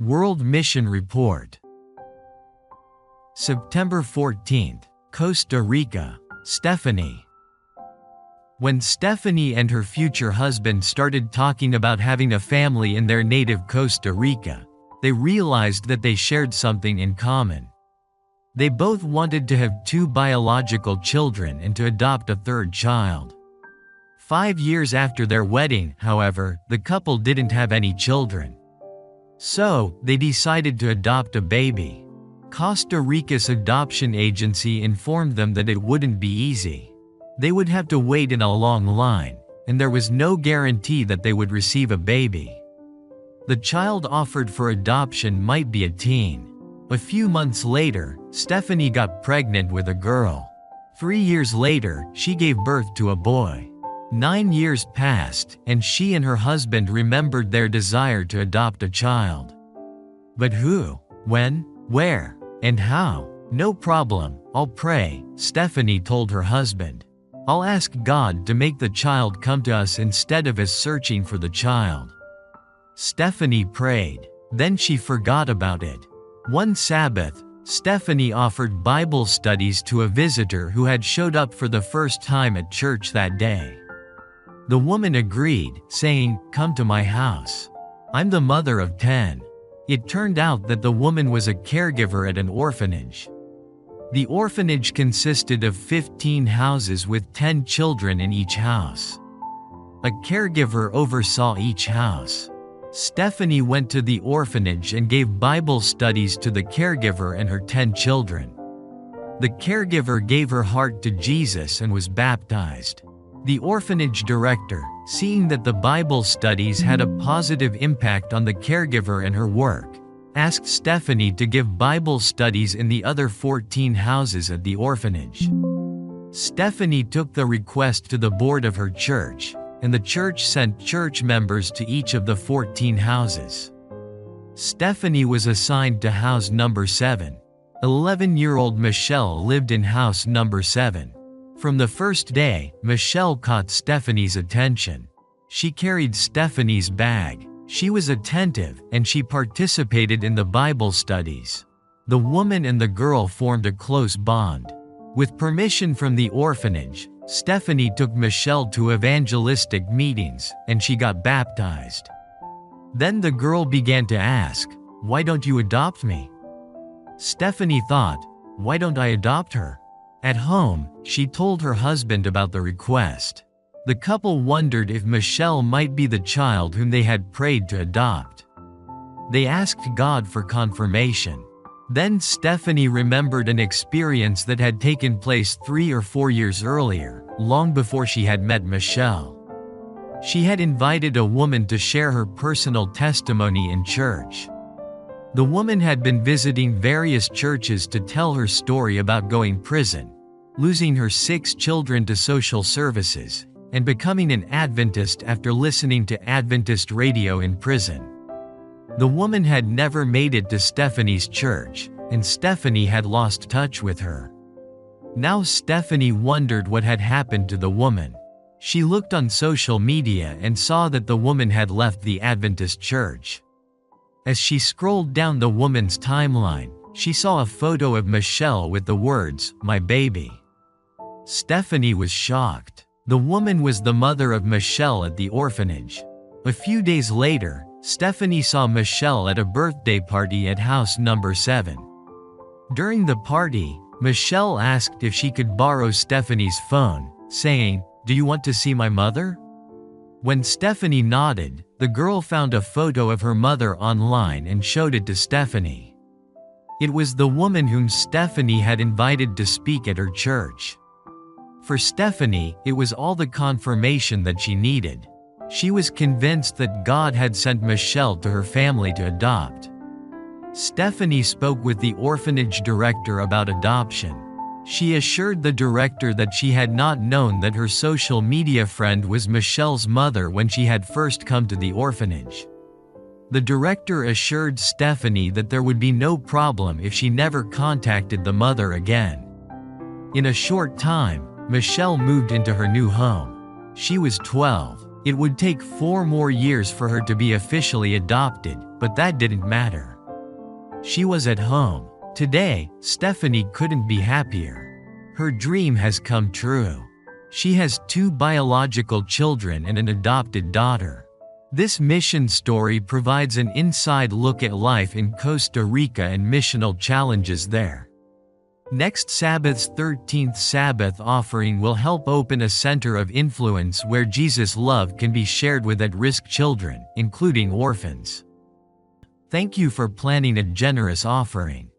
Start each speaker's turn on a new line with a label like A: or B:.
A: World Mission Report. September 14th, Costa Rica. Stephanie. When Stephanie and her future husband started talking about having a family in their native Costa Rica, they realized that they shared something in common. They both wanted to have 2 biological children and to adopt a 3rd child. 5 years after their wedding, however, the couple didn't have any children. So, they decided to adopt a baby. Costa Rica's adoption agency informed them that it wouldn't be easy. They would have to wait in a long line, and there was no guarantee that they would receive a baby. The child offered for adoption might be a teen. A few months later, Stephanie got pregnant with a girl. 3 years later, she gave birth to a boy. 9 years passed, and she and her husband remembered their desire to adopt a child. But who, when, where, and how? No problem, I'll pray, Stephanie told her husband. I'll ask God to make the child come to us instead of us searching for the child. Stephanie prayed. Then she forgot about it. One Sabbath, Stephanie offered Bible studies to a visitor who had showed up for the first time at church that day. The woman agreed, saying, "Come to my house. I'm the mother of 10. It turned out that the woman was a caregiver at an orphanage. The orphanage consisted of 15 houses with 10 children in each house. A caregiver oversaw each house. Stephanie went to the orphanage and gave Bible studies to the caregiver and her 10 children. The caregiver gave her heart to Jesus and was baptized. The orphanage director, seeing that the Bible studies had a positive impact on the caregiver and her work, asked Stephanie to give Bible studies in the other 14 houses at the orphanage. Stephanie took the request to the board of her church, and the church sent church members to each of the 14 houses. Stephanie was assigned to house number 7. 11-year-old Michelle lived in house number 7. From the first day, Michelle caught Stephanie's attention. She carried Stephanie's bag. She was attentive, and she participated in the Bible studies. The woman and the girl formed a close bond. With permission from the orphanage, Stephanie took Michelle to evangelistic meetings, and she got baptized. Then the girl began to ask, "Why don't you adopt me?" Stephanie thought, "Why don't I adopt her?" At home, she told her husband about the request. The couple wondered if Michelle might be the child whom they had prayed to adopt. They asked God for confirmation. Then Stephanie remembered an experience that had taken place 3 or 4 years earlier, long before she had met Michelle. She had invited a woman to share her personal testimony in church. The woman had been visiting various churches to tell her story about going to prison, losing her 6 children to social services, and becoming an Adventist after listening to Adventist radio in prison. The woman had never made it to Stephanie's church, and Stephanie had lost touch with her. Now Stephanie wondered what had happened to the woman. She looked on social media and saw that the woman had left the Adventist church. As she scrolled down the woman's timeline, she saw a photo of Michelle with the words, "My baby." Stephanie was shocked. The woman was the mother of Michelle at the orphanage. A few days later, Stephanie saw Michelle at a birthday party at house number 7. During the party, Michelle asked if she could borrow Stephanie's phone, saying, "Do you want to see my mother?" When Stephanie nodded, the girl found a photo of her mother online and showed it to Stephanie. It was the woman whom Stephanie had invited to speak at her church. For Stephanie, it was all the confirmation that she needed. She was convinced that God had sent Michelle to her family to adopt. Stephanie spoke with the orphanage director about adoption. She assured the director that she had not known that her social media friend was Michelle's mother when she had first come to the orphanage. The director assured Stephanie that there would be no problem if she never contacted the mother again. In a short time, Michelle moved into her new home. She was 12. It would take 4 more years for her to be officially adopted, but that didn't matter. She was at home. Today, Stephanie couldn't be happier. Her dream has come true. She has 2 biological children and an adopted daughter. This mission story provides an inside look at life in Costa Rica and missional challenges there. Next Sabbath's 13th Sabbath offering will help open a center of influence where Jesus' love can be shared with at-risk children, including orphans. Thank you for planning a generous offering.